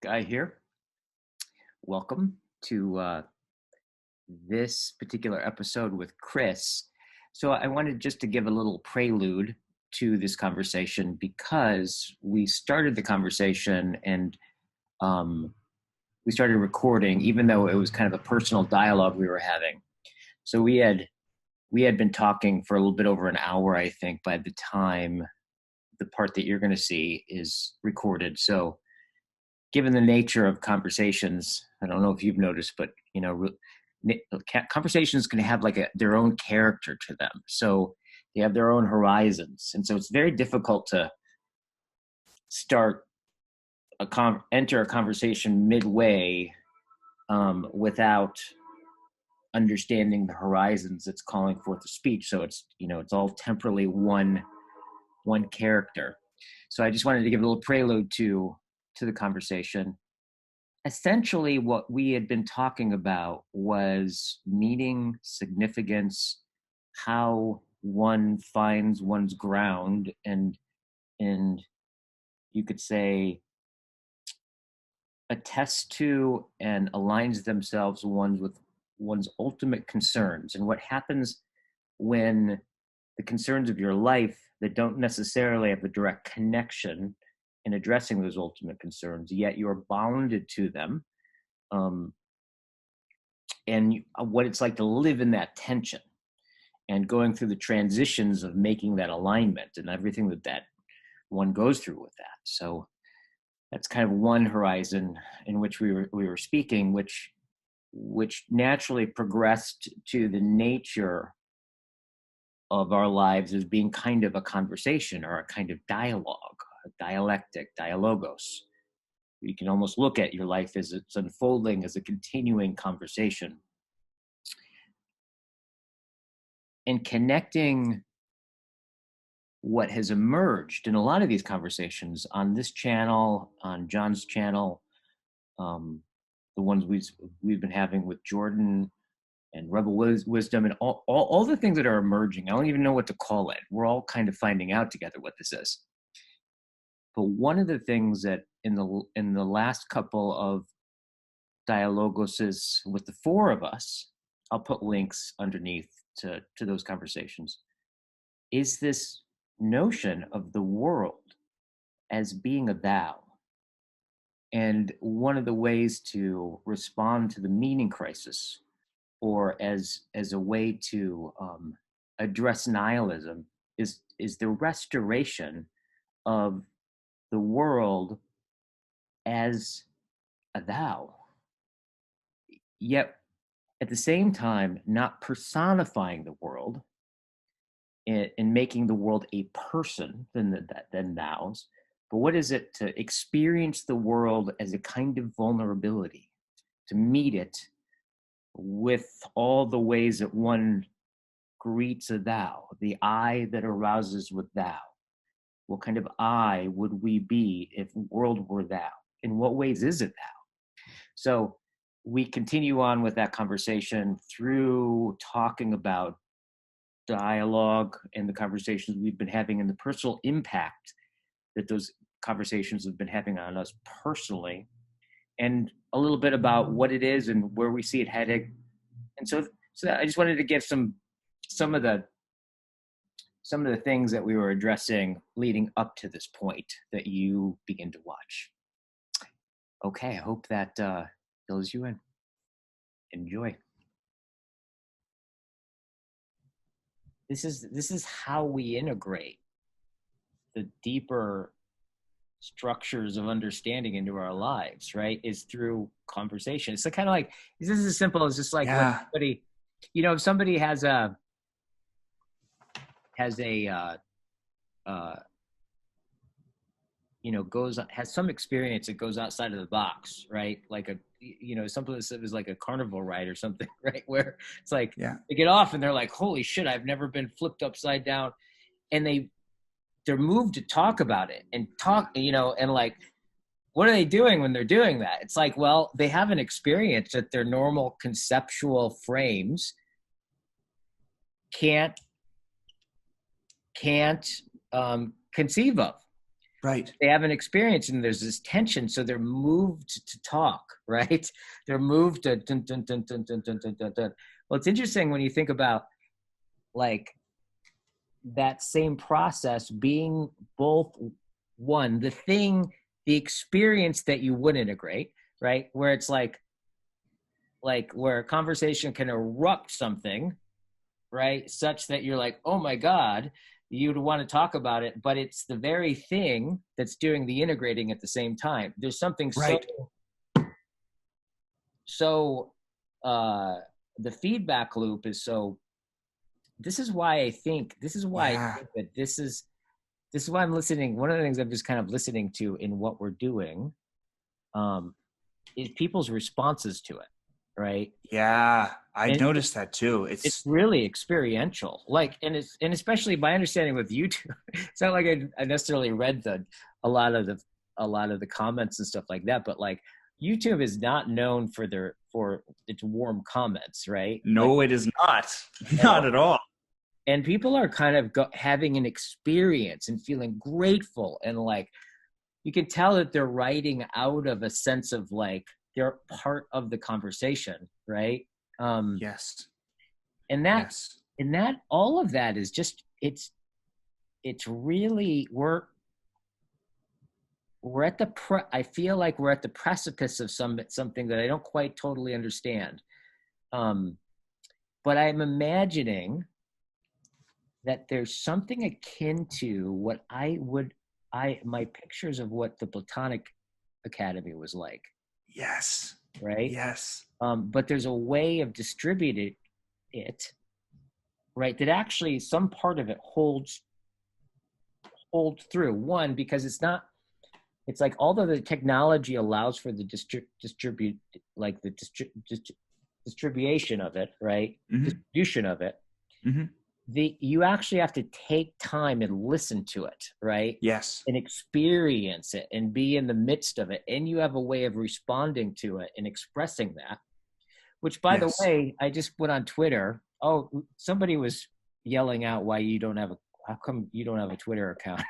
Guy here. Welcome to this particular episode with Chris. So I wanted just to give a little prelude to this conversation because we started the conversation and we started recording, even though it was kind of a personal dialogue we were having. So we had been talking for a little bit over an hour, I think, by the time the part that you're going to see is recorded. So given the nature of conversations, I don't know if you've noticed, but conversations can have like their own character to them. So they have their own horizons, and so it's very difficult to enter a conversation midway without understanding the horizons it's calling forth the speech. So it's all temporally one character. So I just wanted to give a little prelude to the conversation. Essentially, what we had been talking about was meaning, significance, how one finds one's ground, and you could say attests to and aligns themselves with one's ultimate concerns, and what happens when the concerns of your life that don't necessarily have a direct connection in addressing those ultimate concerns, yet you're bounded to them, and what it's like to live in that tension and going through the transitions of making that alignment and everything that one goes through with that. So that's kind of one horizon in which we were speaking, which naturally progressed to the nature of our lives as being kind of a conversation or a kind of dialogue, a dialectic, dialogos. You can almost look at your life as it's unfolding as a continuing conversation. And connecting what has emerged in a lot of these conversations on this channel, on John's channel, the ones we've been having with Jordan and Rebel Wisdom, and all the things that are emerging. I don't even know what to call it. We're all kind of finding out together what this is. But one of the things that in the last couple of dialogoses with the four of us, I'll put links underneath to those conversations, is this notion of the world as being a thou. And one of the ways to respond to the meaning crisis, or as a way to address nihilism, is the restoration of the world as a thou, yet at the same time not personifying the world and making the world a person than thous. But what is it to experience the world as a kind of vulnerability, to meet it with all the ways that one greets a thou, the I that arouses with thou. What kind of I would we be if the world were thou? In what ways is it thou? So we continue on with that conversation through talking about dialogue and the conversations we've been having and the personal impact that those conversations have been having on us personally, and a little bit about what it is and where we see it heading. And so I just wanted to give some of the things that we were addressing leading up to this point that you begin to watch. Okay, I hope that fills you in. Enjoy. This is how we integrate the deeper structures of understanding into our lives, right? Is through conversation. It's kind of like, this is as simple as just like when somebody, if somebody has has some experience that goes outside of the box, right? Like something that is like a carnival ride or something, right? Where it's like, they get off and they're like, holy shit, I've never been flipped upside down. And they're moved to talk about it and and like, what are they doing when they're doing that? It's like, well, they have an experience that their normal conceptual frames can't conceive of. Right. They have an experience and there's this tension. So they're moved to talk, right? They're moved to dun, dun, dun, dun, dun, dun, dun, dun, dun. Well, it's interesting when you think about like that same process being both one, the experience that you would integrate, right? Where it's like where a conversation can erupt something, right? Such that you're like, oh my God, you'd want to talk about it, but it's the very thing that's doing the integrating at the same time. There's something Right. so the feedback loop is so, this is why I think that this is why I'm listening. One of the things I'm just kind of listening to in what we're doing is people's responses to it, right? Yeah, I And noticed that too. it's really experiential, like, and especially my understanding with YouTube. It's not like I necessarily read a lot of the comments and stuff like that, but like YouTube is not known for its warm comments, right? No, Like, it is not. Not at all. and people are kind of having an experience and feeling grateful, and like you can tell that they're writing out of a sense of like they're part of the conversation, right? Yes. And that all of that is just it's really we're at the I feel like we're at the precipice of something that I don't quite totally understand, but I'm imagining that there's something akin to what my pictures of what the Platonic Academy was like. Yes. Right. Yes. But there's a way of distributing it, right, that actually some part of it holds through. One, because it's like, although the technology allows for the distribution of it, right? Mm-hmm. Distribution of it. Mm-hmm. You actually have to take time and listen to it, right? Yes. And experience it and be in the midst of it. And you have a way of responding to it and expressing that, which, by the way, I just went on Twitter. Oh, somebody was yelling out how come you don't have a Twitter account?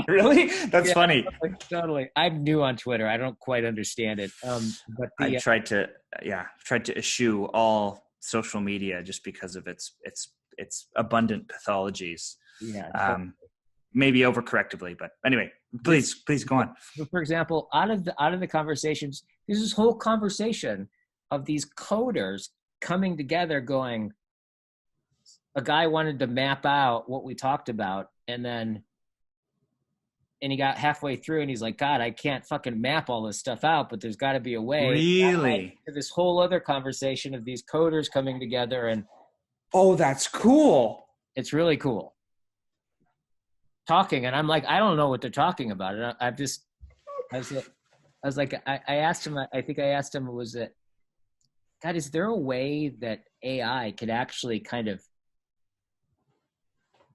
Really? That's funny. Totally. I'm new on Twitter. I don't quite understand it. But I tried to eschew all social media just because of its abundant pathologies. Yeah. Totally. Maybe overcorrectively, but anyway, please go on. For example, out of the conversations, there's this whole conversation of these coders coming together going, a guy wanted to map out what we talked about, and he got halfway through and he's like, God, I can't fucking map all this stuff out, but there's got to be a way. Really? This whole other conversation of these coders coming together, and oh, that's cool. It's really cool. Talking, and I'm like, I don't know what they're talking about. And I was like, I asked him, I think I asked him, was it, God, is there a way that AI could actually kind of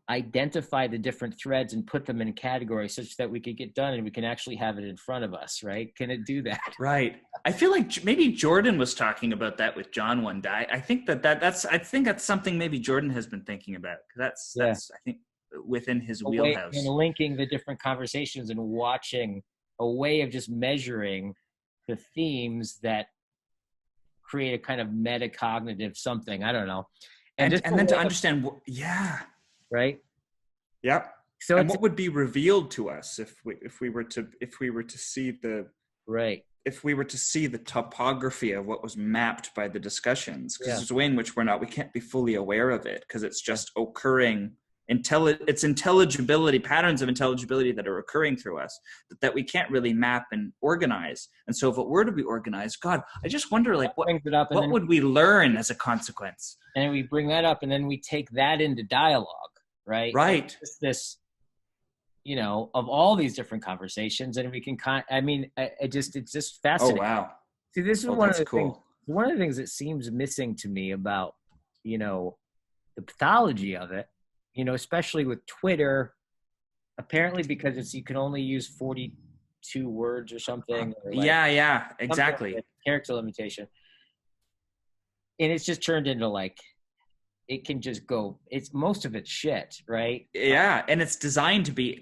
identify the different threads and put them in categories such that we could get done and we can actually have it in front of us, right? Can it do that? Right. I feel like maybe Jordan was talking about that with John one day. I think that's something maybe Jordan has been thinking about. That's I think within his wheelhouse. And linking the different conversations and watching a way of just measuring the themes that create a kind of metacognitive something. I don't know. And then to understand, right. Yep. So and what would be revealed to us if we were to see the right. If we were to see the topography of what was mapped by the discussions, because there's a way in which we can't be fully aware of it because it's just occurring. It's intelligibility, patterns of intelligibility that are occurring through us that we can't really map and organize. And so if it were to be organized, God, I just wonder, like, what would we learn as a consequence? And we bring that up, and then we take that into dialogue, right? Right. It's this, of all these different conversations, and we can it's just fascinating. Oh, wow. See, this is one of the things. One of the things that seems missing to me about, the pathology of it. Especially with Twitter, apparently because you can only use 42 words or something. Or exactly. Character limitation. And it's just turned into like it can just go, it's most of it's shit, right? Yeah, and it's designed to be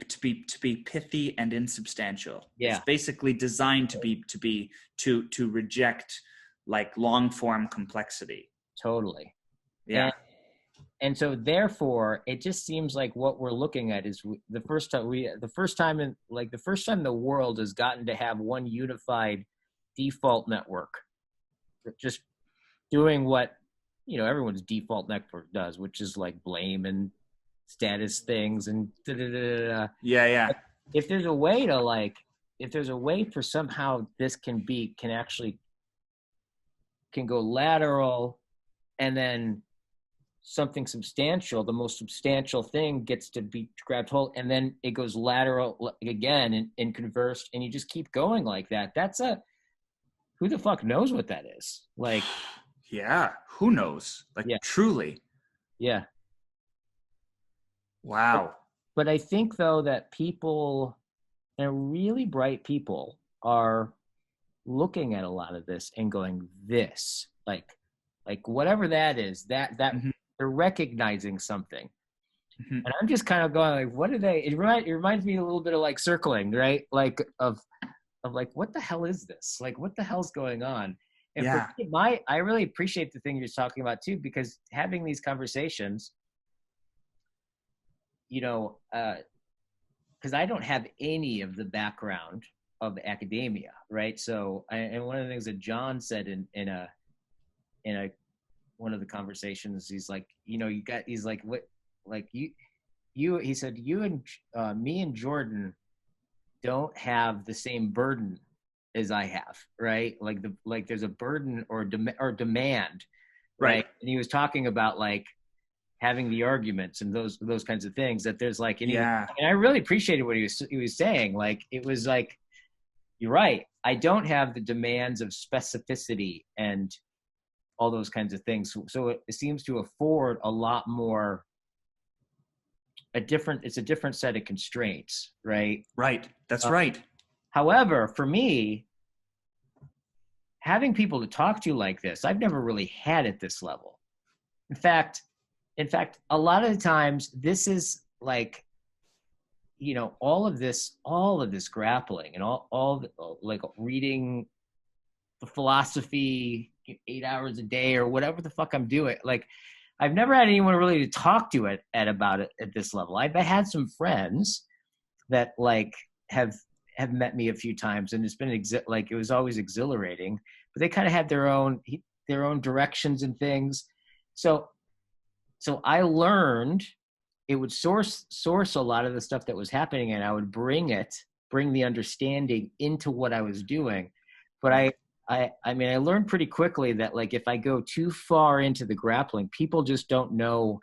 pithy and insubstantial. Yeah. It's basically designed to reject like long form complexity. Totally. Yeah. And so therefore it just seems like what we're looking at is the first time the world has gotten to have one unified default network, just doing what, you know, everyone's default network does, which is like blame and status things and Yeah. if there's a way for somehow this can go lateral, and then something substantial, the most substantial thing gets to be grabbed hold, and then it goes lateral again and conversed, and you just keep going like that. Who the fuck knows what that is? Like, yeah, who knows? Like, yeah. Truly. Yeah. Wow. But I think though that people, and really bright people, are looking at a lot of this and going, this, like whatever that is, that Mm-hmm. they're recognizing something. Mm-hmm. And I'm just kind of going like, what are they? It reminds me a little bit of like circling, right? Like of like, what the hell is this? Like, what the hell's going on? And Yeah. for me, I really appreciate the thing you're talking about too, because having these conversations, you know, because I don't have any of the background of academia, right? So, and one of the things that John said in one of the conversations, he's like, you know, he's like, what, like he said, you and me and Jordan don't have the same burden as I have, right? Like there's a burden or demand, right? And he was talking about like having the arguments and those kinds of things, that there's like, and I really appreciated what he was saying. Like, it was like, you're right. I don't have the demands of specificity and all those kinds of things. So it seems to afford a lot more, it's a different set of constraints, right? Right. That's right. However, for me, having people to talk to like this, I've never really had at this level. In fact, a lot of the times this is like, you know, all of this grappling and all like reading the philosophy 8 hours a day or whatever the fuck I'm doing. Like, I've never had anyone really to talk to about it at this level. I've had some friends that like have met me a few times, and it's been like, it was always exhilarating, but they kind of had their own directions and things. So I learned it would source a lot of the stuff that was happening, and I would bring the understanding into what I was doing. But I mean, I learned pretty quickly that like, if I go too far into the grappling, people just don't know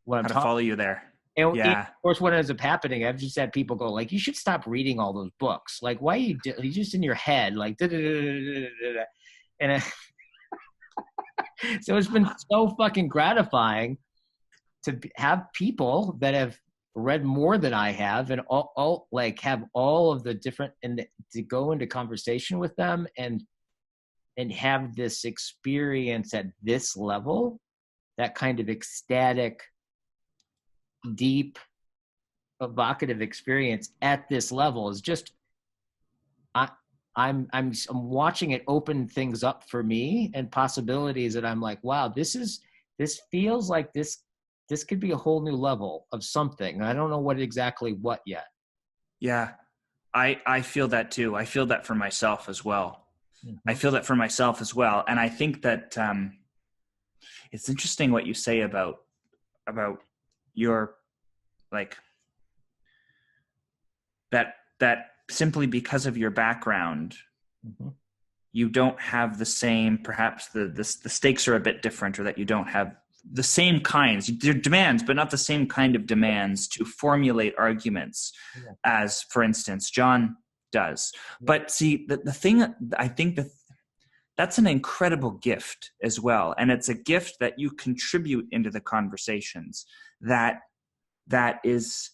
what I'm talking. How to follow you there. And of course, what ends up happening, I've just had people go like, you should stop reading all those books. Like, why are you just in your head? Like, and so it's been so fucking gratifying to have people that have read more than I have, and all like have all of the different, and to go into conversation with them and have this experience at this level, that kind of ecstatic, deep, evocative experience at this level is just, I'm watching it open things up for me and possibilities that I'm like, wow, this feels like this could be a whole new level of something. I don't know what yet. Yeah. I feel that too. I feel that for myself as well. Mm-hmm. And I think that it's interesting what you say about your, like, that simply because of your background, mm-hmm. you don't have the same, perhaps the stakes are a bit different, or that you don't have the same kinds, they're demands, but not the same kind of demands to formulate arguments as, for instance, John does. But see, the thing, I think that's an incredible gift as well. And it's a gift that you contribute into the conversations that is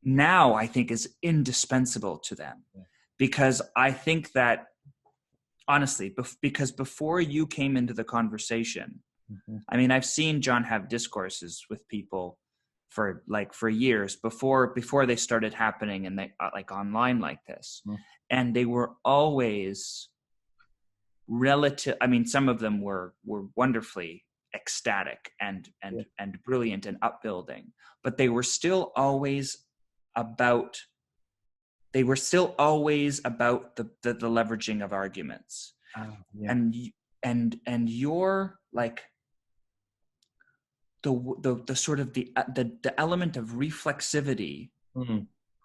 now, I think, is indispensable to them. Because I think that, honestly, because before you came into the conversation, Mm-hmm. I mean, I've seen John have discourses with people for years before they started happening and they like online like this. Mm-hmm. And they were always relative. I mean, some of them were wonderfully ecstatic and brilliant and upbuilding, but they were still always about the leveraging of arguments. And you're like the sort of the element of reflexivity,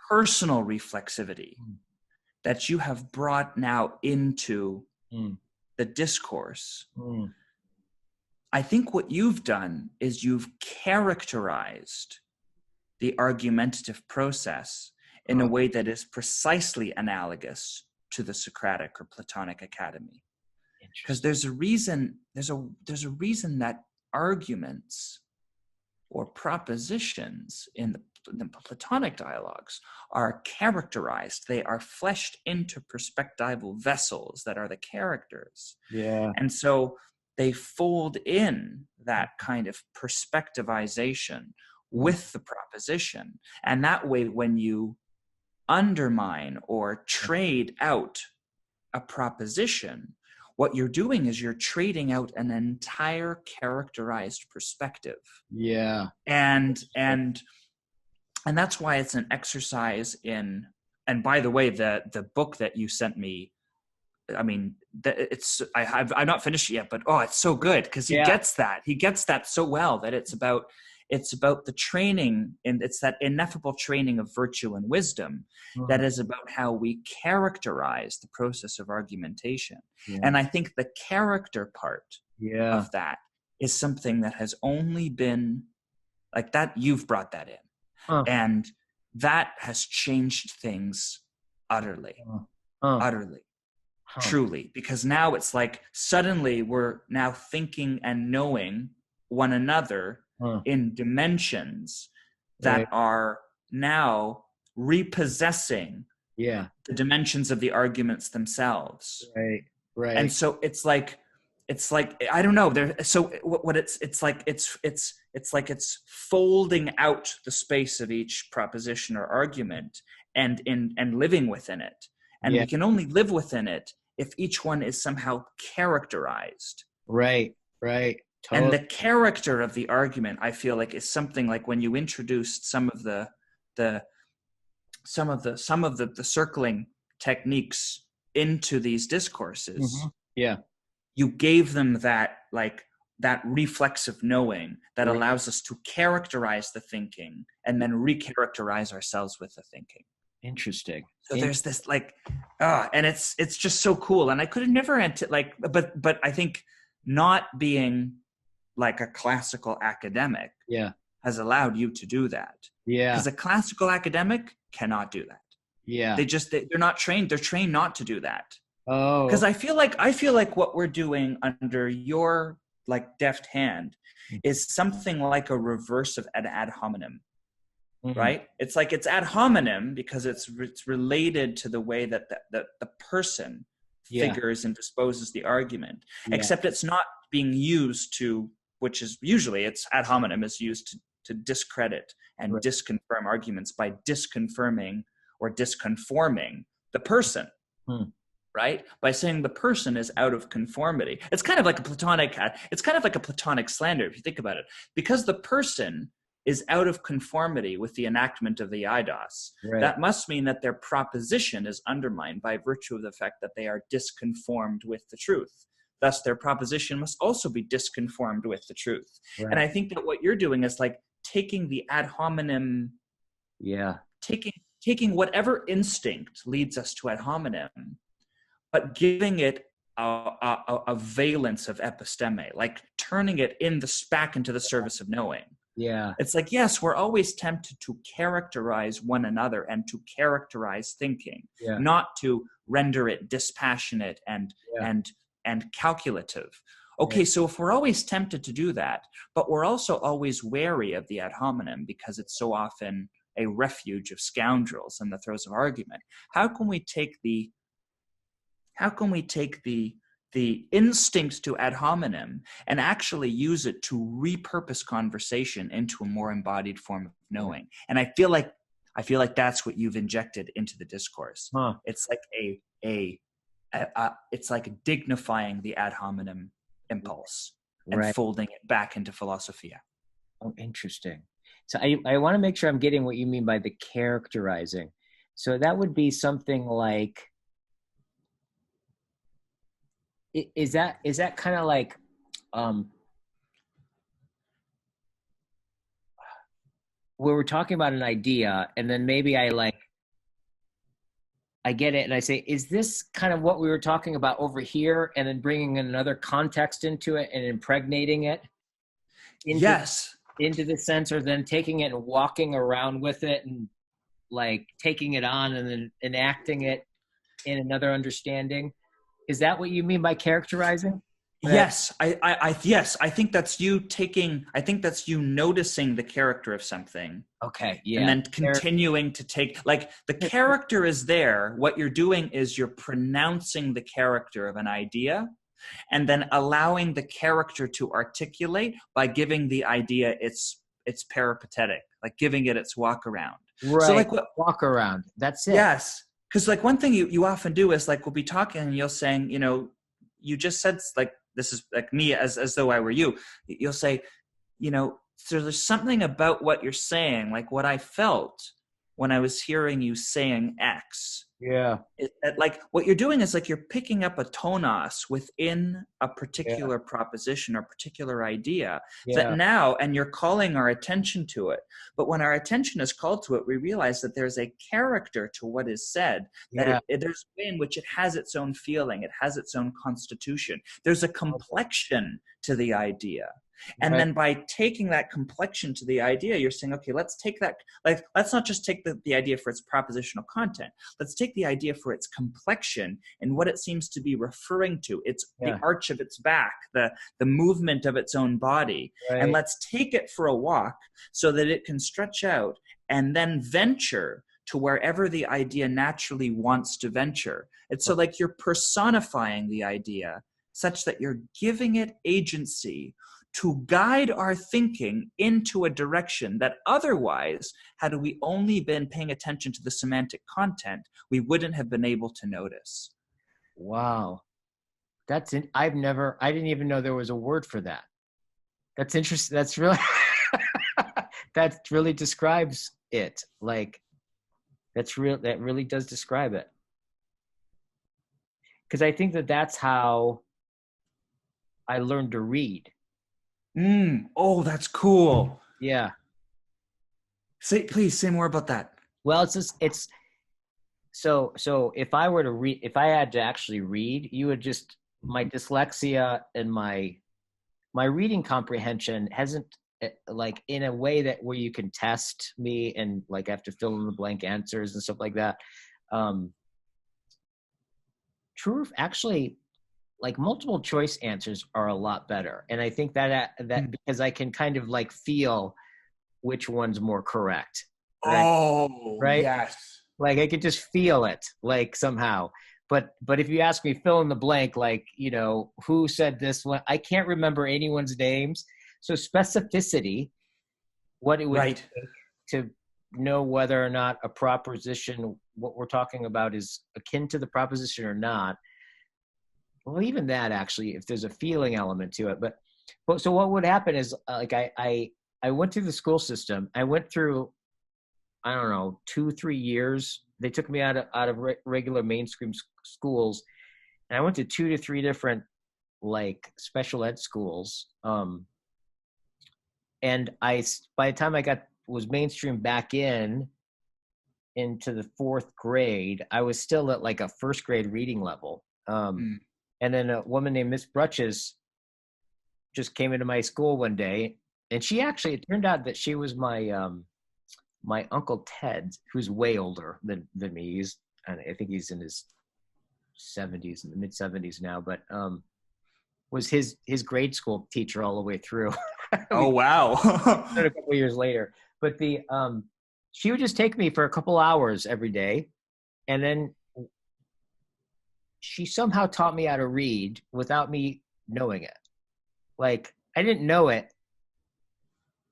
personal reflexivity, that you have brought now into the discourse. I think what you've done is you've characterized the argumentative process in a way that is precisely analogous to the Socratic or Platonic Academy. Because there's a reason that arguments or propositions in the Platonic dialogues are characterized. They are fleshed into perspectival vessels that are the characters. Yeah. And so they fold in that kind of perspectivization with the proposition. And that way, when you undermine or trade out a proposition, what you're doing is you're trading out an entire characterized perspective. Yeah. And that's why it's an exercise in, and by the way, the book that you sent me, I mean, I'm not finished yet, but it's so good because he gets that so well, that it's about the training, and it's that ineffable training of virtue and wisdom that is about how we characterize the process of argumentation. And I think the character part of that is something that has only been like that. You've brought that in, and that has changed things utterly, truly, because now it's like suddenly we're now thinking and knowing one another in dimensions that are now repossessing the dimensions of the arguments themselves. Right. And so it's like I don't know. It's like it's folding out the space of each proposition or argument and living within it. And we can only live within it if each one is somehow characterized. Right. Totally. And the character of the argument, I feel like, is something like when you introduced some of the circling techniques into these discourses. You gave them that reflexive knowing that allows us to characterize the thinking and then recharacterize ourselves with the thinking. Interesting. So there's this and it's just so cool. And I could have never but I think not being like a classical academic has allowed you to do that. Because a classical academic cannot do that. They're not trained. They're trained not to do that. Because I feel like what we're doing under your like deft hand is something like a reverse of an ad hominem. Right? It's like it's ad hominem because it's related to the way that the person figures and disposes the argument, except it's not being used to, which is usually it's ad hominem is used to discredit and disconfirm arguments by disconfirming or disconforming the person. Right? By saying the person is out of conformity. It's kind of like a Platonic slander if you think about it, because the person is out of conformity with the enactment of the eidos. That must mean that their proposition is undermined by virtue of the fact that they are disconformed with the truth. Thus, their proposition must also be disconformed with the truth. And I think that what you're doing is like taking the ad hominem, taking whatever instinct leads us to ad hominem, but giving it a valence of episteme, like turning it back into the service of knowing. It's like, yes, we're always tempted to characterize one another and to characterize thinking, not to render it dispassionate and calculative. Okay, so if we're always tempted to do that, but we're also always wary of the ad hominem because it's so often a refuge of scoundrels in the throes of argument, how can we take the the instinct to ad hominem and actually use it to repurpose conversation into a more embodied form of knowing. And I feel like that's what you've injected into the discourse. Huh. It's like it's like dignifying the ad hominem impulse and folding it back into philosophia. Oh, interesting. So I want to make sure I'm getting what you mean by the characterizing. So that would be something like, is that kind of like, where we're talking about an idea, and then maybe I get it and I say, is this kind of what we were talking about over here? And then bringing another context into it and impregnating it into the sense, or then taking it and walking around with it and like taking it on and then enacting it in another understanding. Is that what you mean by characterizing? Yes, I think that's you noticing the character of something. Okay, yeah. And then continuing to take, like, the character is there. What you're doing is you're pronouncing the character of an idea and then allowing the character to articulate by giving the idea its peripatetic, like giving it its walk around. Right, so like walk around. That's it. Yes, because like one thing you often do is like we'll be talking and you'll saying, you just said, like, this is like me as though I were you. You'll say, so there's something about what you're saying, like what I felt when I was hearing you saying X. Yeah. Like what you're doing is like you're picking up a tonos within a particular proposition or particular idea that now, and you're calling our attention to it. But when our attention is called to it, we realize that there's a character to what is said, that there's a way in which it has its own feeling, it has its own constitution. There's a complexion to the idea. And then by taking that complexion to the idea, you're saying, okay, let's take that, like, let's not just take the idea for its propositional content. Let's take the idea for its complexion and what it seems to be referring to. It's the arch of its back, the movement of its own body. Right. And let's take it for a walk so that it can stretch out and then venture to wherever the idea naturally wants to venture. It's so like you're personifying the idea such that you're giving it agency to guide our thinking into a direction that otherwise, had we only been paying attention to the semantic content, we wouldn't have been able to notice. Wow. That's it. I didn't even know there was a word for that. That's interesting. That's really, that really describes it. Like, that really does describe it. Because I think that's how I learned to read. Oh, that's cool. Yeah. Please say more about that. Well, so if I were to read, if I had to actually read, you would just, my dyslexia and my reading comprehension hasn't, like, in a way that where you can test me and like I have to fill in the blank answers and stuff like that. True, actually, like multiple choice answers are a lot better. And I think that because I can kind of like feel which one's more correct. Right? Oh, right. Yes. Like I could just feel it, like somehow. But if you ask me, fill in the blank, like, who said this one, I can't remember anyone's names. So specificity, what it would take to know whether or not a proposition, what we're talking about, is akin to the proposition or not. Well, even that, actually, if there's a feeling element to it. But so what would happen is, like, I went through the school system. I went through, I don't know, 2-3 years. They took me out of regular mainstream schools, and I went to 2 to 3 different, like, special ed schools. And by the time I was mainstream back into the 4th grade, I was still at like a 1st grade reading level. And then a woman named Miss Brutches just came into my school one day, and it turned out that she was my my Uncle Ted, who's way older than me. I think he's in his 70s, in the mid 70s now, but was his grade school teacher all the way through. Oh, wow. A couple years later. But she would just take me for a couple hours every day, and then she somehow taught me how to read without me knowing it. Like, I didn't know it.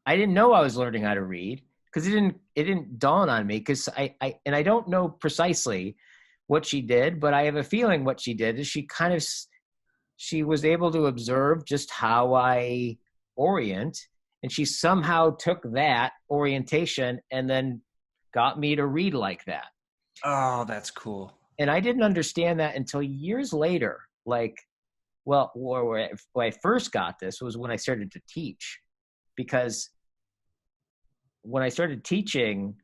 I didn't know I was learning how to read because it didn't dawn on me, because I don't know precisely what she did, but I have a feeling what she did is she was able to observe just how I orient, and she somehow took that orientation and then got me to read like that. Oh, that's cool. And I didn't understand that until years later. Like, well, where I first got this was when I started to teach, because when I started teaching,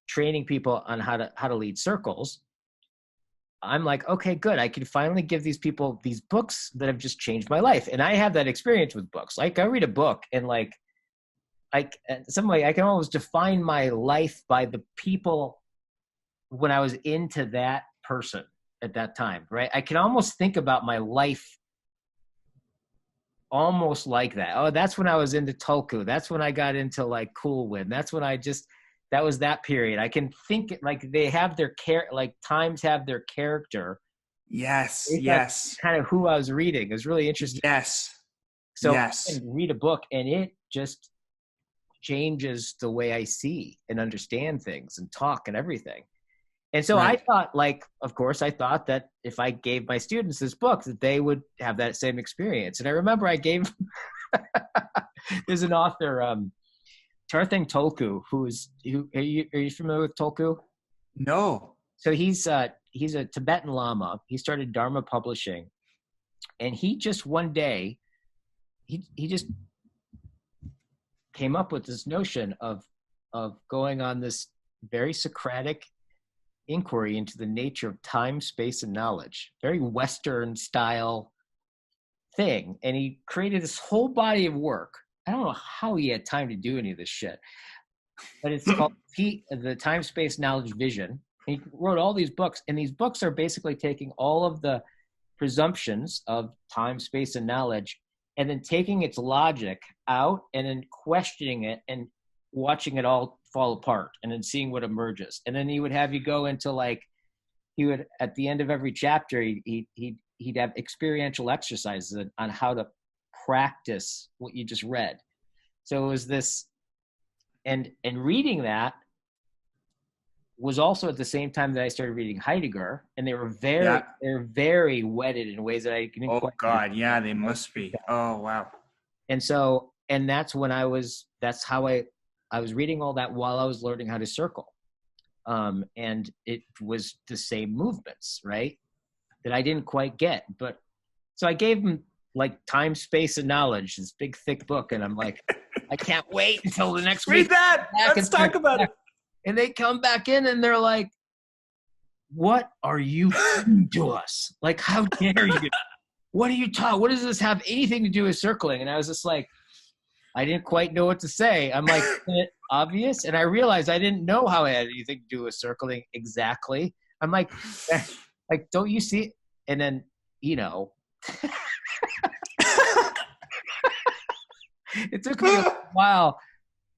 training people on how to lead circles, I'm like, okay, good. I can finally give these people these books that have just changed my life. And I have that experience with books. Like, I read a book and like, some way I can almost define my life by the people when I was into that person at that time, right? I can almost think about my life almost like that. Oh, that's when I was into Tulku. That's when I got into like Cool Wind. That's when that was that period. I can think like they have their like times have their character. Yes. Yes. Kind of who I was reading. It was really interesting. Yes. So yes. I can read a book and it just changes the way I see and understand things and talk and everything. And so right. I thought, like, of course, I thought that if I gave my students this book, that they would have that same experience. And I remember I gave, there's an author, Tarthang Tulku, are you familiar with Tulku? No. So he's a Tibetan Lama. He started Dharma Publishing, and he just one day, he just came up with this notion of going on this very Socratic inquiry into the nature of time, space, and knowledge. Very Western style thing. And he created this whole body of work. I don't know how he had time to do any of this shit, but it's called the Time, Space, Knowledge Vision. He wrote all these books, and these books are basically taking all of the presumptions of time, space, and knowledge, and then taking its logic out and then questioning it and watching it all fall apart and then seeing what emerges. And then he would have you go into like, he would, at the end of every chapter, he'd have experiential exercises on how to practice what you just read. So it was this, and reading that was also at the same time that I started reading Heidegger, and they were very wedded in ways that I didn't quite understand. Yeah, they must be. Oh, wow. And so, and that's when that's how I was reading all that while I was learning how to circle. And it was the same movements, right? That I didn't quite get. But so I gave them like Time, Space, and Knowledge, this big thick book. And I'm like, I can't wait until the next week. Read that. Let's talk about it. And they come back in and they're like, what are you doing to us? Like, how dare you? What are you talking? What does this have anything to do with circling? And I was just like, I didn't quite know what to say. I'm like, isn't it obvious? And I realized I didn't know how it had anything to do with circling exactly. I'm like, don't you see? And then, it took me a while.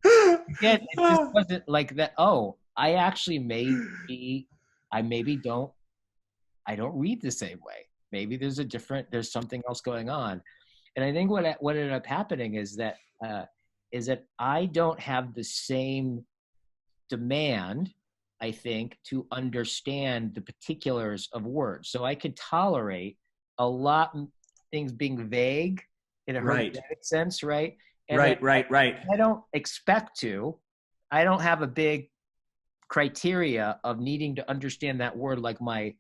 Again, it just wasn't like that. Oh, I actually I don't read the same way. Maybe there's something else going on. And I think what ended up happening is that I don't have the same demand, I think, to understand the particulars of words. So I could tolerate a lot of things being vague in a hermeneutic sense, right? And right. I don't expect to. I don't have a big criteria of needing to understand that word like my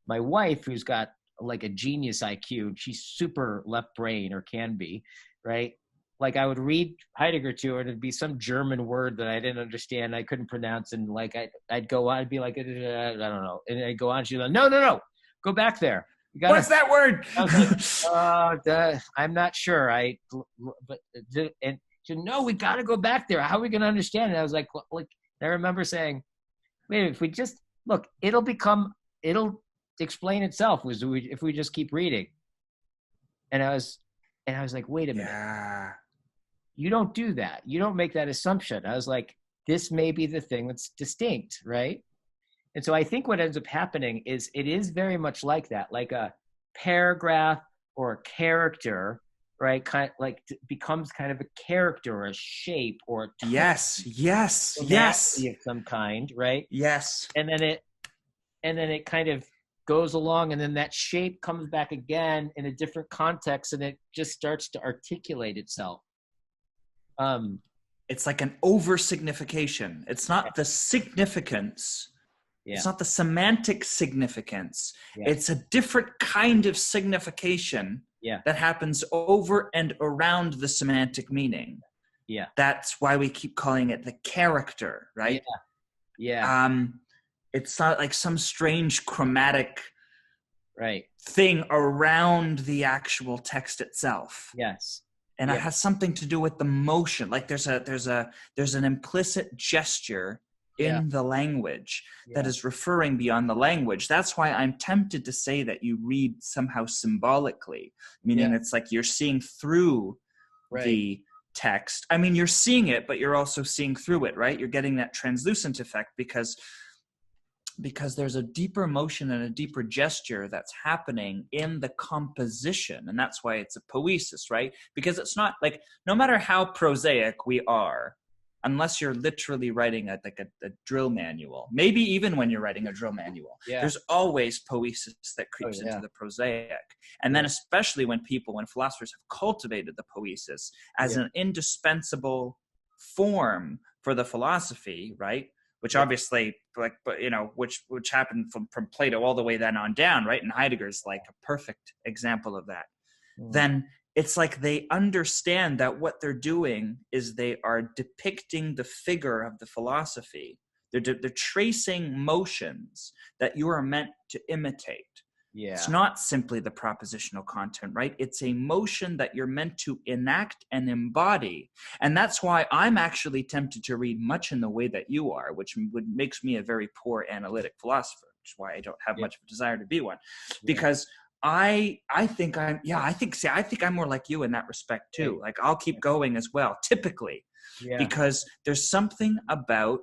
wife, who's got like a genius IQ. She's super left brain, or can be, right? Like I would read Heidegger to her and it'd be some German word that I didn't understand. I couldn't pronounce. And like, I'd go on, I'd be like, I don't know. And I'd go on. She'd be like, no, go back there. What's that word? I was like, I'm not sure. And she said, no, we got to go back there. How are we going to understand it? I was like, I remember saying, wait, if we just look, it'll explain itself if we just keep reading. And I was like, wait a minute. Yeah. You don't do that. You don't make that assumption. I was like, this may be the thing that's distinct, right? And so I think what ends up happening is it is very much like that, like a paragraph or a character, right? Kind of like becomes kind of a character or a shape or a tone, yes, tonality of some kind, right? yes. And then it kind of goes along, and then that shape comes back again in a different context, and it just starts to articulate itself. It's like an over signification. It's not the significance. Yeah. It's not the semantic significance. Yeah. It's a different kind of signification that happens over and around the semantic meaning. Yeah. That's why we keep calling it the character, right? Yeah. It's not like some strange chromatic thing around the actual text itself. Yes. And it has something to do with the motion. Like there's an implicit gesture in the language that is referring beyond the language. That's why I'm tempted to say that you read somehow symbolically, meaning it's like you're seeing through the text. I mean, you're seeing it, but you're also seeing through it, right? You're getting that translucent effect because there's a deeper motion and a deeper gesture that's happening in the composition. And that's why it's a poiesis, right? Because it's not like, no matter how prosaic we are, unless you're literally writing a drill manual, maybe even when you're writing a drill manual, there's always poiesis that creeps into the prosaic. And then especially when philosophers have cultivated the poiesis as an indispensable form for the philosophy, right? Which obviously, which happened from Plato all the way then on down, right? And Heidegger's like a perfect example of that. Then it's like they understand that what they're doing is they are depicting the figure of the philosophy. They're tracing motions that you are meant to imitate. Yeah. It's not simply the propositional content, right? It's a motion that you're meant to enact and embody. And that's why I'm actually tempted to read much in the way that you are, which makes me a very poor analytic philosopher, which is why I don't have much of a desire to be one. Because I think I'm more like you in that respect too. Like I'll keep going as well, typically, because there's something about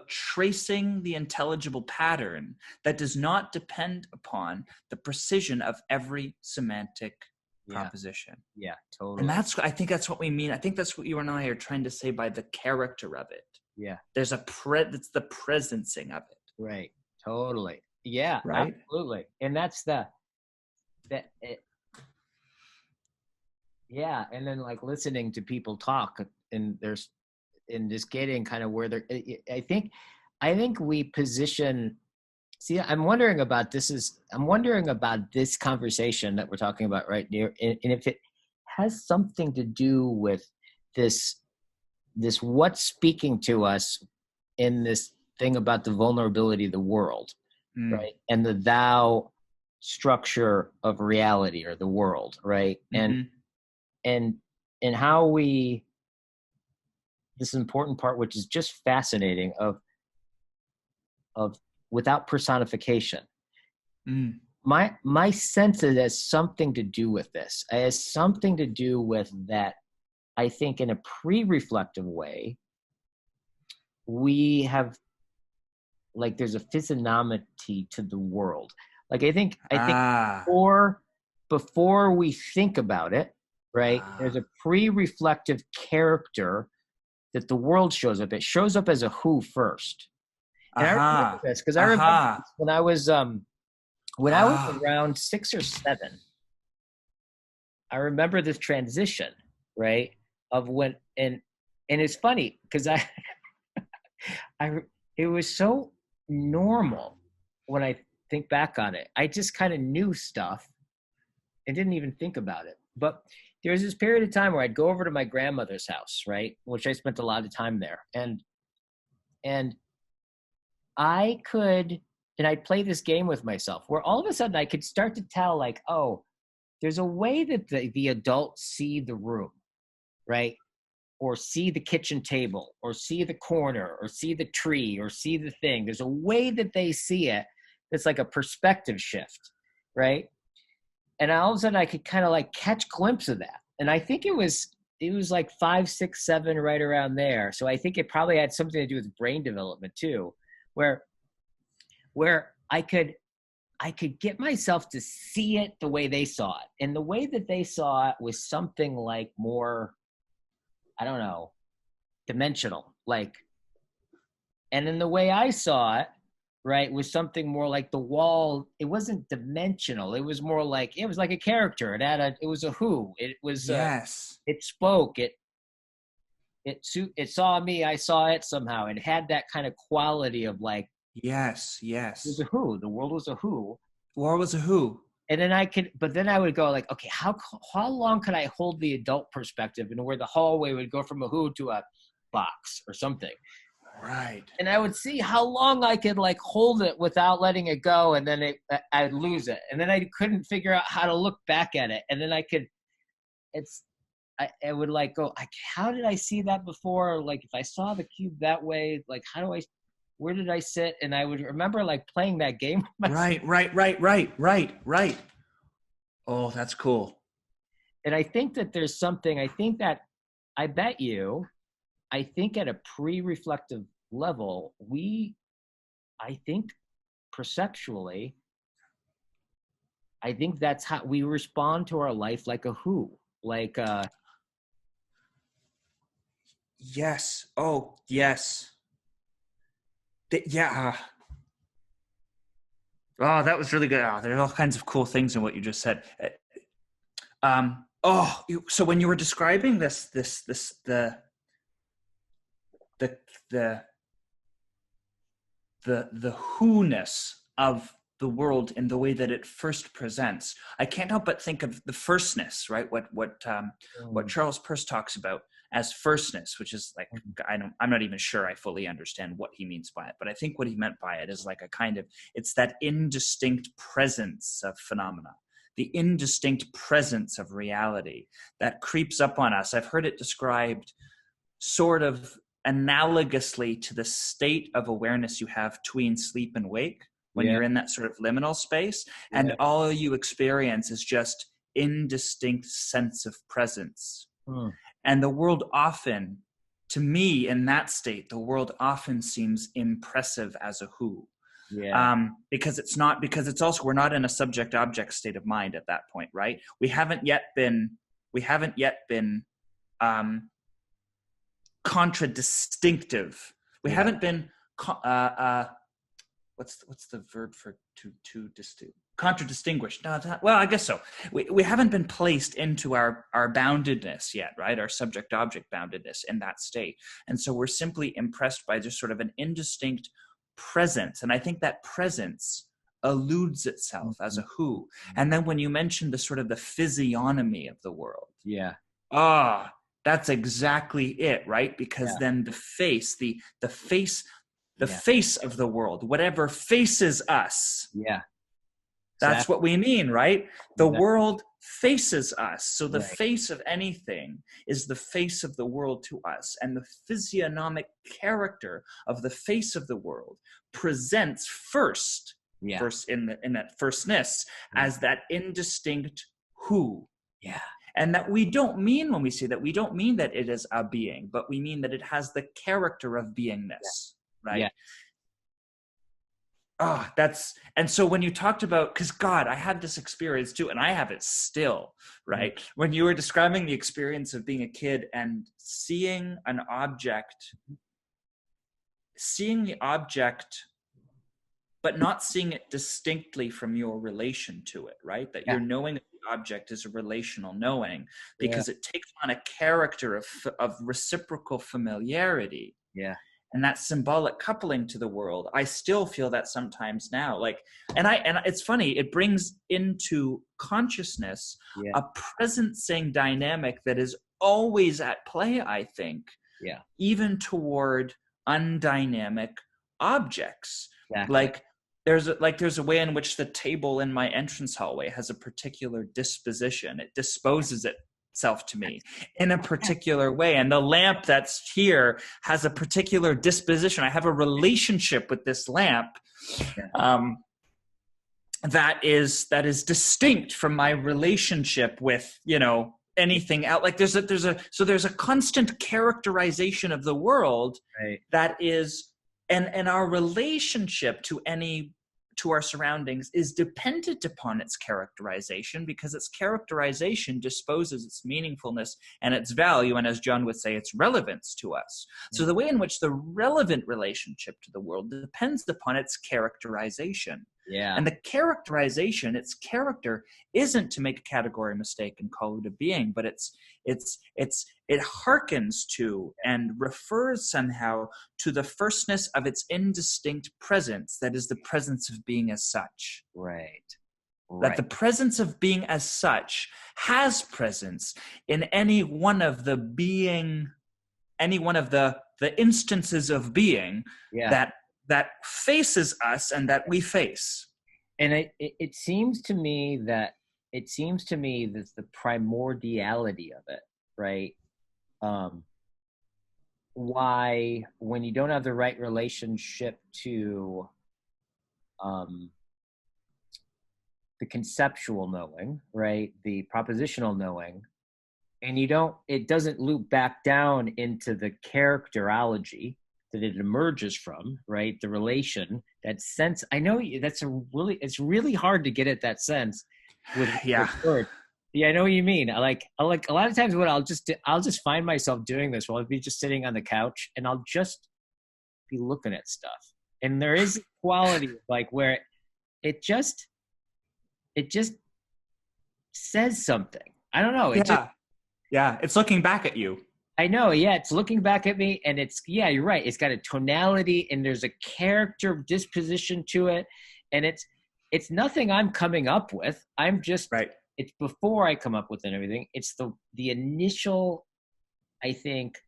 tracing the intelligible pattern that does not depend upon the precision of every semantic proposition. Yeah, totally. And I think that's what we mean. I think that's what you and I are trying to say by the character of it. Yeah. There's it's the presencing of it. Right. Totally. Yeah, right? Absolutely. And that's and then like listening to people talk and just getting kind of where they're, I think we position, I'm wondering about this conversation that we're talking about right here. And if it has something to do with this what's speaking to us in this thing about the vulnerability of the world. Right. And the thou structure of reality or the world. Right. And how this important part, which is just fascinating of without personification. My sense it has something to do with this. It has something to do with that. I think in a pre-reflective way, we have, like there's a physiognomy to the world. Like I think before we think about it, right? There's a pre-reflective character that the world shows up. It shows up as a who first. And I remember this because I remember when I was around 6 or 7. I remember this transition, right? Of when and it's funny because it was so normal when I think back on it. I just kind of knew stuff and didn't even think about it. But there was this period of time where I'd go over to my grandmother's house, right? Which I spent a lot of time there. And I'd play this game with myself where all of a sudden I could start to tell like, oh, there's a way that the adults see the room, right? Or see the kitchen table, or see the corner, or see the tree, or see the thing. There's a way that they see it that's like a perspective shift, right? And all of a sudden I could kind of like catch glimpse of that. And I think it was it was like 5, 6, 7, right around there. So I think it probably had something to do with brain development too, where I could get myself to see it the way they saw it. And the way that they saw it was something like more, I don't know, dimensional. Like, and then the way I saw it, right, was something more like the wall. It wasn't dimensional. It was more like, it was like a character. It was a who. It was, yes. It spoke. It saw me. I saw it somehow. It had that kind of quality of like, yes. it was a who. The world was a who. War was a who. And then I would go like, okay, how long could I hold the adult perspective and where the hallway would go from a who to a box or something. Right. And I would see how long I could like hold it without letting it go. And then I'd lose it. And then I couldn't figure out how to look back at it. And then I would like go, how did I see that before? Like if I saw the cube that way, like where did I sit? And I would remember like playing that game. Right. Oh, that's cool. And I think that there's something, I think at a pre-reflective level, I think perceptually, I think that's how we respond to our life, like a who, like yes. Oh, yes. Yeah. Oh, that was really good. Oh, there are all kinds of cool things in what you just said. So when you were describing the who-ness of the world in the way that it first presents, I can't help but think of the firstness, right? What Charles Peirce talks about as firstness, which is like, I'm not even sure I fully understand what he means by it, but I think what he meant by it is like a kind of, it's that indistinct presence of phenomena, the indistinct presence of reality that creeps up on us. I've heard it described sort of analogously to the state of awareness you have between sleep and wake when you're in that sort of liminal space, and all you experience is just indistinct sense of presence. And the world often, to me in that state, the world often seems impressive as a who. Because it's also, we're not in a subject object state of mind at that point, right? We haven't yet been contradistinctive. We haven't been what's the verb for to distinct? Contradistinguished. No, well, I guess so. We haven't been placed into our boundedness yet, right? Our subject object boundedness in that state. And so we're simply impressed by just sort of an indistinct presence. And I think that presence eludes itself as a who. And then when you mentioned the sort of the physiognomy of the world. That's exactly it, right? Because then the face, the face of the world, whatever faces us. That's what we mean, right? The world faces us. So the face of anything is the face of the world to us. And the physiognomic character of the face of the world presents first in that firstness as that indistinct who. And that we don't mean, when we say that, we don't mean that it is a being, but we mean that it has the character of beingness, right? And so when you talked about, because God, I had this experience too, and I have it still, right? When you were describing the experience of being a kid and seeing the object, but not seeing it distinctly from your relation to it, right? That you're knowing that the object is a relational knowing, because it takes on a character of reciprocal familiarity. And that symbolic coupling to the world, I still feel that sometimes now. Like, and it's funny, it brings into consciousness a presencing dynamic that is always at play, I think, even toward undynamic objects. Like there's a way in which the table in my entrance hallway has a particular disposition. It disposes itself to me in a particular way, and the lamp that's here has a particular disposition. I have a relationship with this lamp that is distinct from my relationship with anything else. Like there's a constant characterization of the world Right. that is, and our relationship to our surroundings is dependent upon its characterization, because its characterization disposes its meaningfulness and its value, and as John would say, its relevance to us. So the way in which the relevant relationship to the world depends upon its characterization. Yeah. And the characterization, its character, isn't to make a category mistake and call it a being, but it hearkens to and refers somehow to the firstness of its indistinct presence, that is the presence of being as such. Right. That the presence of being as such has presence in any one of the instances of being that faces us and that we face. And it seems to me that the primordiality of it, right? Why, when you don't have the right relationship to the conceptual knowing, right, the propositional knowing, and it doesn't loop back down into the characterology that it emerges from, right? The relation, that sense. I know it's really hard to get at that sense with words. Yeah, I know what you mean. I like a lot of times what I'll just find myself doing this while I'll be just sitting on the couch and I'll just be looking at stuff. And there is a quality like where it just says something. I don't know. It's looking back at you. I know, yeah, it's looking back at me, and you're right. It's got a tonality, and there's a character disposition to it, and it's nothing I'm coming up with. I'm just right. It's before I come up with and everything. It's the initial, I think,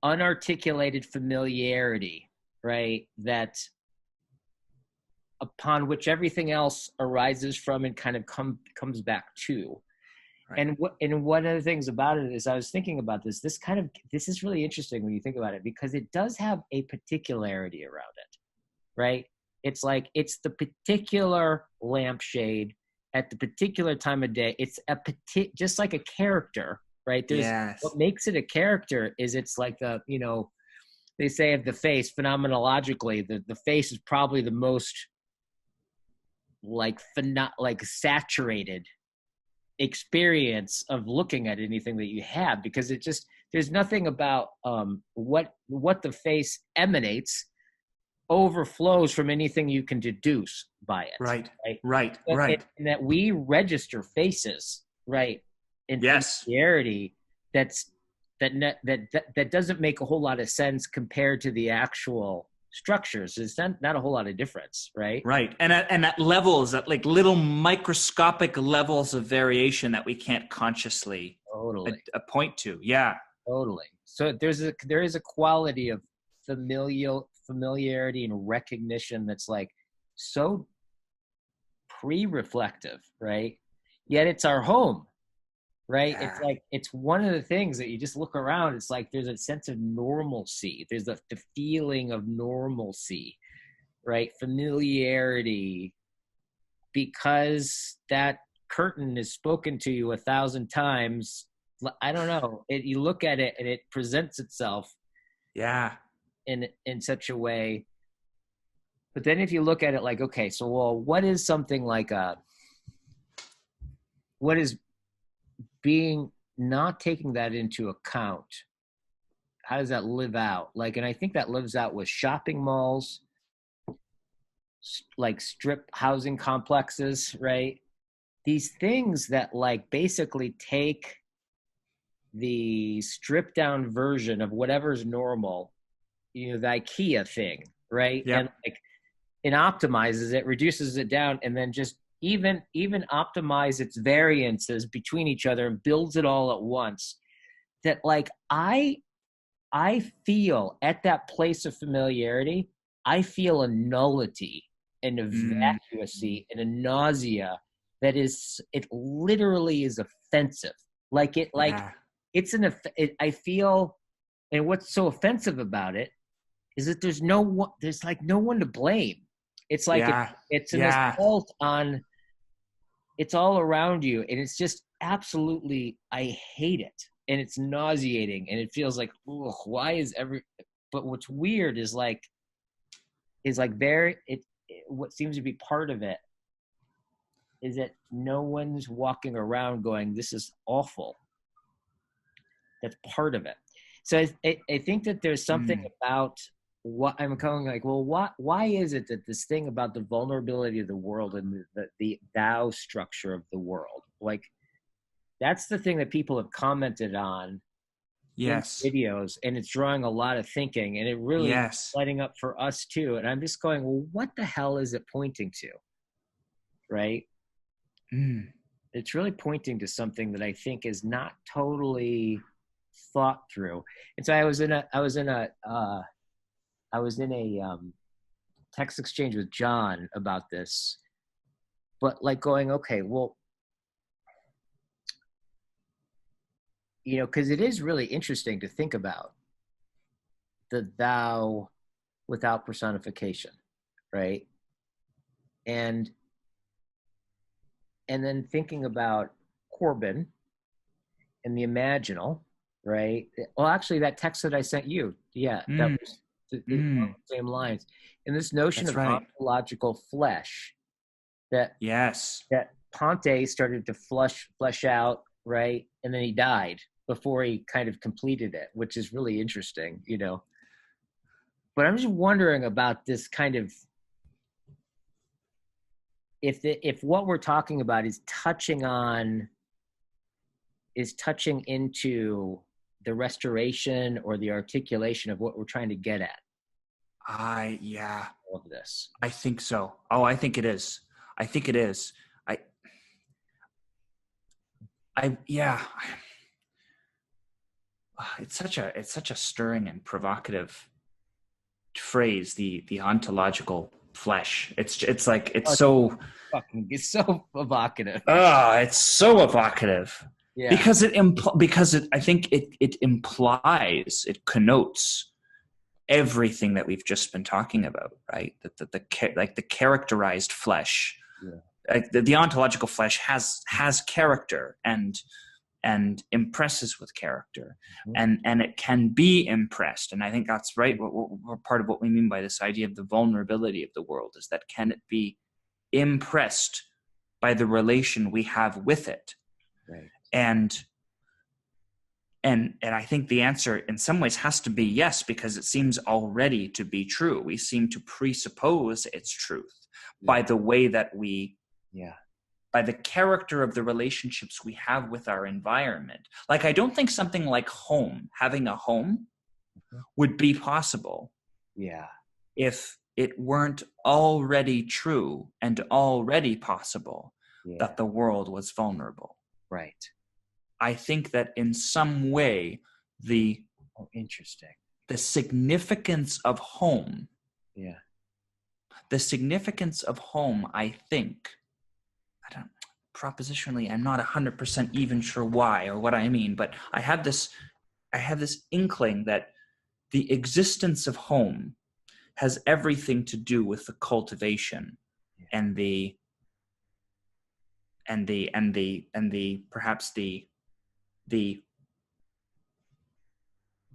unarticulated familiarity, right? That upon which everything else arises from and kind of comes back to. Right. And one of the things about it is I was thinking about this. This is really interesting when you think about it, because it does have a particularity around it, right? It's like it's the particular lampshade at the particular time of day. It's just like a character, right? What makes it a character is it's like they say of the face phenomenologically, the face is probably the most like saturated experience of looking at anything that you have, because there's nothing about what the face emanates overflows from anything you can deduce by it. Right. And that we register faces, right? In familiarity, that doesn't make a whole lot of sense compared to the actual structures. It's not a whole lot of difference, right? Right. And at levels, at like little microscopic levels of variation that we can't consciously point to. Yeah. Totally. So there is a quality of familiarity and recognition that's like so pre-reflective, right? Yet it's our home, right? Yeah. It's like, it's one of the things that you just look around, it's like there's a sense of normalcy. There's the feeling of normalcy, right? Familiarity, because that curtain is spoken to you 1,000 times. I don't know. You look at it and it presents itself in such a way. But then if you look at it like, okay, so what is something like what is being not taking that into account? How does that live out? Like, and I think that lives out with shopping malls, like strip housing complexes, right? These things that like basically take the stripped down version of whatever's normal, the IKEA thing, right? Yep. And like it optimizes it, reduces it down, and then just even optimize its variances between each other and builds it all at once. That like I feel at that place of familiarity, I feel a nullity and a vacuity and a nausea that it literally is offensive. Like it, like I feel, and what's so offensive about it is that there's like no one to blame. It's like it's an assault on. It's all around you, and it's just absolutely, I hate it. And it's nauseating and it feels like, ugh, why is but what's weird is like what seems to be part of it is that no one's walking around going, this is awful. That's part of it. So I think that there's something about what I'm calling like, well, why is it that this thing about the vulnerability of the world and the thou structure of the world, like that's the thing that people have commented on in videos, and it's drawing a lot of thinking, and it really is lighting up for us too. And I'm just going, well, what the hell is it pointing to? Right? It's really pointing to something that I think is not totally thought through. And so I was in a text exchange with John about this, but like going, okay, well, you know, because it is really interesting to think about the thou without personification, right? And then thinking about Corbin and the imaginal, right? Well, actually, that text that I sent you, that was the same lines. And this notion of ontological flesh that Ponte started to flesh out, right? And then he died before he kind of completed it, which is really interesting, you know. But I'm just wondering about this kind of, if what we're talking about is touching into the restoration or the articulation of what we're trying to get at. All of this. I think so. Oh, I think it is. It's such a stirring and provocative phrase, the ontological flesh. It's so evocative. It's so evocative. Yeah. Because I think it implies, it connotes everything that we've just been talking about, right? That the characterized flesh, like the ontological flesh has character and impresses with character, and it can be impressed. And I think that's right. What part of what we mean by this idea of the vulnerability of the world is that can it be impressed by the relation we have with it? Right. And I think the answer in some ways has to be yes, because it seems already to be true. We seem to presuppose its truth by the way that we, by the character of the relationships we have with our environment. Like, I don't think something like home, having a home, would be possible. If it weren't already true and already possible that the world was vulnerable. Right. I think that in some way the significance of home. The significance of home, I think, propositionally, I'm not 100% even sure why or what I mean, but I have this inkling that the existence of home has everything to do with the cultivation and perhaps the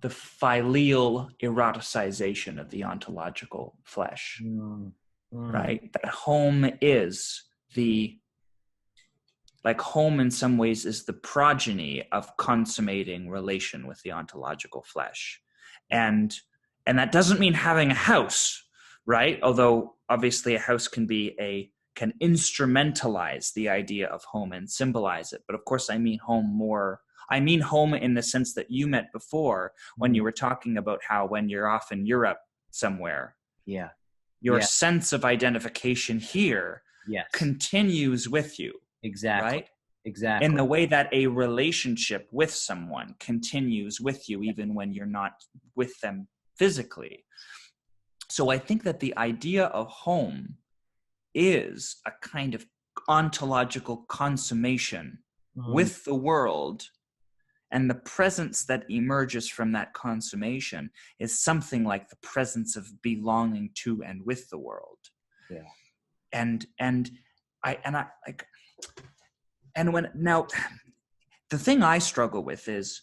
filial eroticization of the ontological flesh, right? That home is home in some ways is the progeny of consummating relation with the ontological flesh. And that doesn't mean having a house, right? Although obviously a house can instrumentalize the idea of home and symbolize it. But of course I mean home in the sense that you meant before when you were talking about how when you're off in Europe somewhere, your sense of identification here continues with you. Exactly. Right? Exactly. In the way that a relationship with someone continues with you even when you're not with them physically. So I think that the idea of home is a kind of ontological consummation with the world, and the presence that emerges from that consummation is something like the presence of belonging to and with the world. And the thing I struggle with is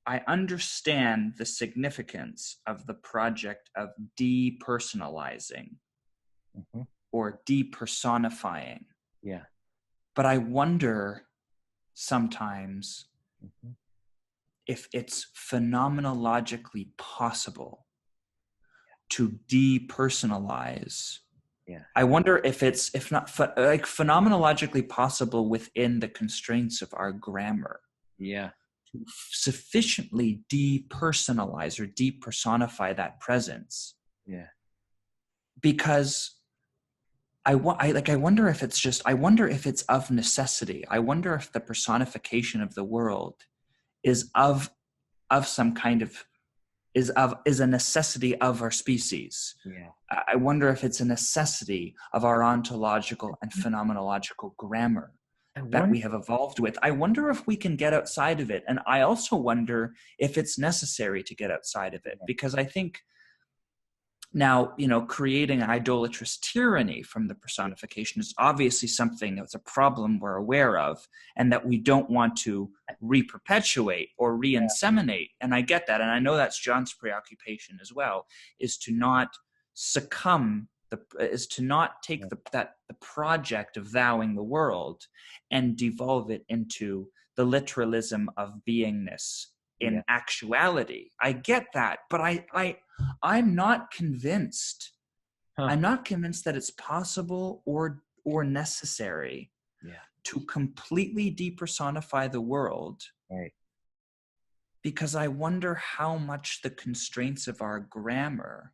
I understand the significance of the project of depersonalizing Mm-hmm. or depersonifying. Yeah. But I wonder sometimes Mm-hmm. if it's phenomenologically possible to depersonalize. Yeah. I wonder if it's, if not like phenomenologically possible within the constraints of our grammar. Yeah. To sufficiently depersonalize or depersonify that presence. Yeah. Because I wonder if it's just, I wonder if it's of necessity. I wonder if the personification of the world is of some kind of, is a necessity of our species. Yeah. I wonder if it's a necessity of our ontological and phenomenological grammar that we have evolved with. I wonder if we can get outside of it. And I also wonder if it's necessary to get outside of it, because I think now, creating idolatrous tyranny from the personification is obviously something that's a problem we're aware of and that we don't want to re-perpetuate or re-inseminate. And I get that. And I know that's John's preoccupation as well, is to not succumb, is to not take the project of thouing the world and devolve it into the literalism of beingness in actuality. I get that, but I'm not convinced. I'm not convinced that it's possible or necessary to completely depersonify the world. Right. Because I wonder how much the constraints of our grammar,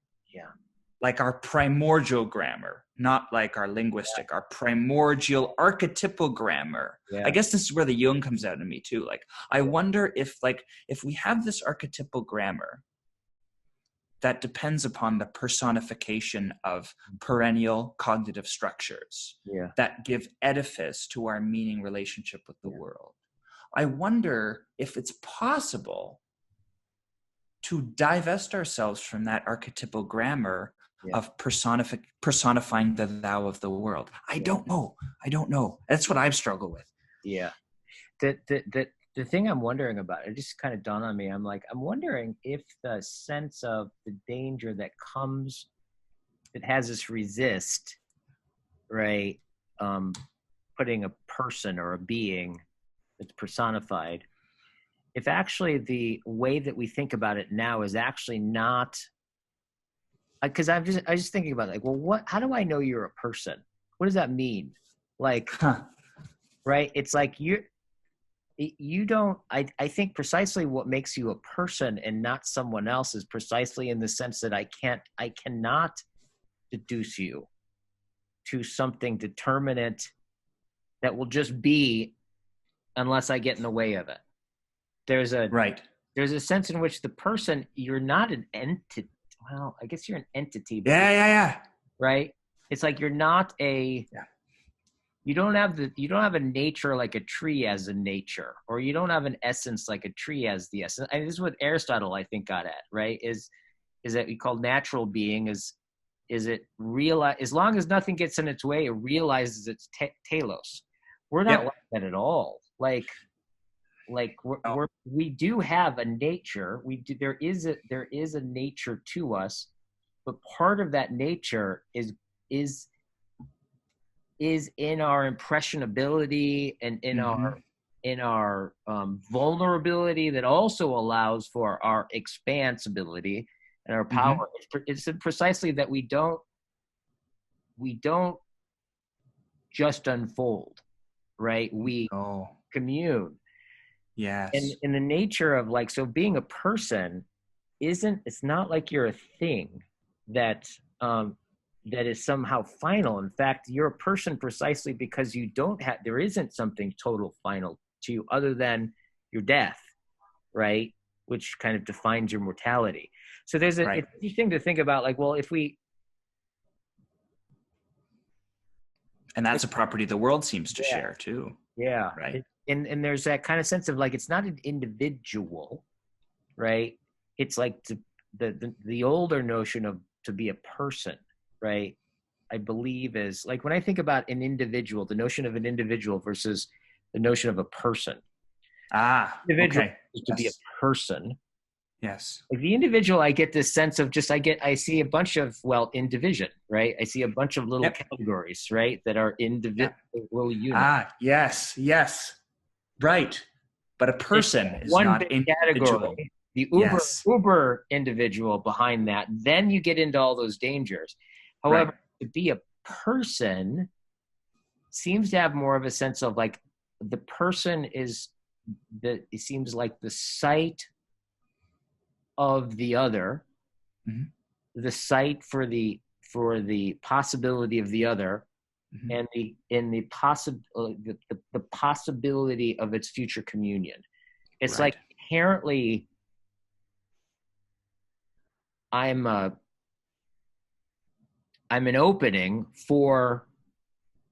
like our primordial grammar, not like our linguistic, our primordial archetypal grammar. I guess this is where the Jung comes out in me too. Like, I wonder if we have this archetypal grammar that depends upon the personification of perennial cognitive structures that give edifice to our meaning relationship with the world. I wonder if it's possible to divest ourselves from that archetypal grammar of personifying the thou of the world. I don't know. That's what I've struggled with. Yeah. The thing I'm wondering about, it just kind of dawned on me. I'm wondering if the sense of the danger that comes, that has us resist, right? Putting a person or a being that's personified, if actually the way that we think about it now is actually not, because I was just thinking about it, like, how do I know you're a person? What does that mean? Like, right? It's like you don't, I think precisely what makes you a person and not someone else is precisely in the sense that I cannot deduce you to something determinate that will just be unless I get in the way of it. There's a sense in which the person, you're not an entity. Well, I guess you're an entity. Right? It's like you're not you don't have a nature like a tree has a nature, or you don't have an essence like a tree has the essence. I mean, this is what Aristotle, I think, got at, right? Is that we call natural being is it realize, as long as nothing gets in its way, it realizes its telos. We're not like that at all. We do have a nature. There is a nature to us, but part of that nature is in our impressionability and in our vulnerability that also allows for our expansibility and our power. It's precisely that we don't just unfold, right? We commune. Yes. And in the nature of so being a person it's not like you're a thing that is somehow final. In fact, you're a person precisely because there isn't something total final to you other than your death, right? Which kind of defines your mortality. So it's interesting to think about, and that's a property the world seems to share too. Yeah. Right. And there's that kind of sense of it's not an individual, right? It's like the older notion of to be a person, right? I believe is when I think about an individual, the notion of an individual versus the notion of a person. Individual Okay. is to be a person. Yes. Like the individual, I get this sense of just I see a bunch of in division, right? I see a bunch of little categories, right, that are individual units. Yes. Right. But a person is One not big individual. category, the Yes. uber individual behind that. Then you get into all those dangers. However, to be a person seems to have more of a sense of like the person is it seems like the sight of the other, the sight for the possibility of the other, and the possibility of its future communion. It's like inherently I'm an opening for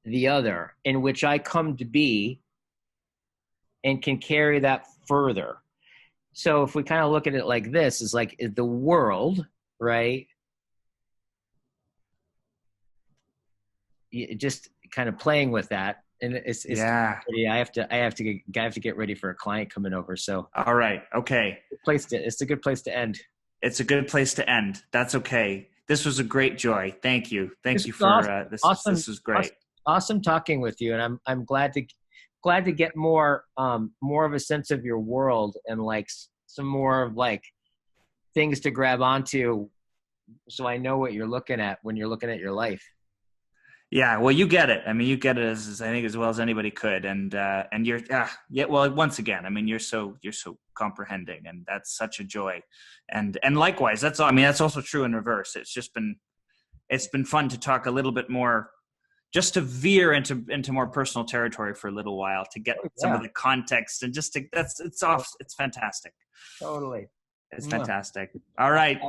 the other in which I come to be and can carry that further. So if we kind of look at it like this, is like the world, right? Just kind of playing with that, and it's I have to get ready for a client coming over. So all right, okay. It's a good place to end. It's a good place to end. That's okay. This was a great joy. Thank you. Thank you for awesome. this. Awesome. This was great. Awesome talking with you, and I'm glad to get more of a sense of your world and like some more of like things to grab onto, so I know what you're looking at when you're looking at your life. Yeah, well, you get it. I mean, you get it as I think as well as anybody could, and you're well, once again, I mean, you're so comprehending, and that's such a joy, and likewise, that's all. I mean, that's also true in reverse. It's been fun to talk a little bit more, just to veer into more personal territory for a little while, to get some of the context, and just it's fantastic. Totally, it's fantastic. All right,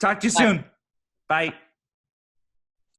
talk to you soon. Bye.